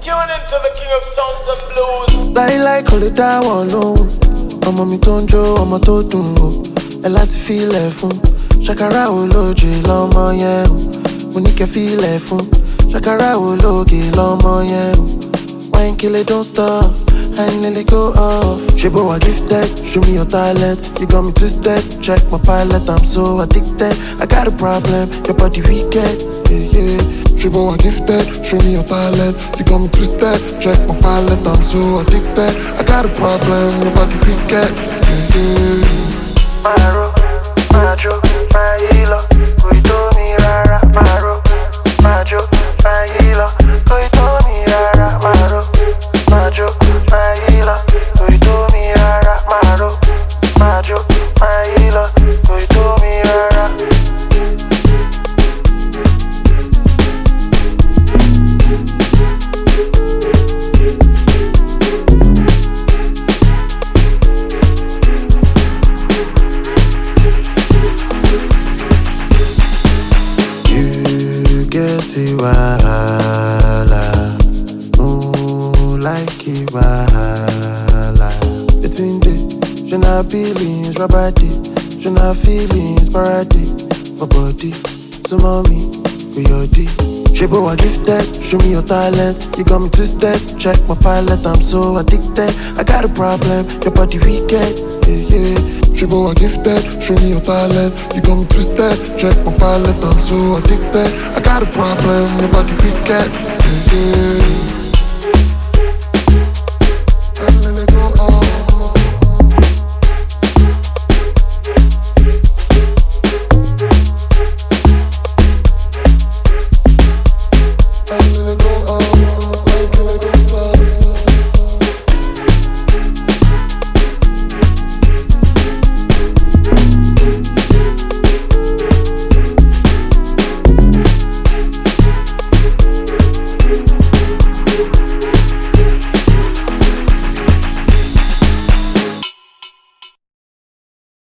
Tune into the king of sounds and blues. Like call it that one low. Ọmọ mi tó ń jó, ọmọ tó dùn o. Ẹ láti fílẹ̀ fún. Shakara Oloje lọ́mọ yẹn o. Mo ní kẹ́ fílẹ̀ fún. Shakara Ologe lọ́mọ yẹn o. Wine kele don't stop. Hanlele go off. Shey I gifted, show me your talent. You got me twisted, check my palate. I'm so addicted, I got a problem. Your body wicked, yeah yeah. Shey I gifted, show me your talent. You got me twisted, check my palate. I'm so addicted, I got a problem. Your body wicked, yeah yeah. Maro, majo, mahilo, Koito mi rara. Maro, majo, mahilo, Koito mi rara. Maro, majo, mahilo, Koito mi rara. Maro, majo, mahilo, Koito mi rara. Get it wahala, like it wahala. Wetin dey? Je na billings, Raba dey. Je na feelings, palate. My body, to mommy, with your D. Shey I gifted, show me your talent. You got me twisted, check my palate. I'm so addicted, I got a problem. Your body wicked, yeah yeah. Shey I gifted, show me your talent. You got me twisted, check my palate. I'm so addicted, I got a problem. Your body wicked, yeah yeah.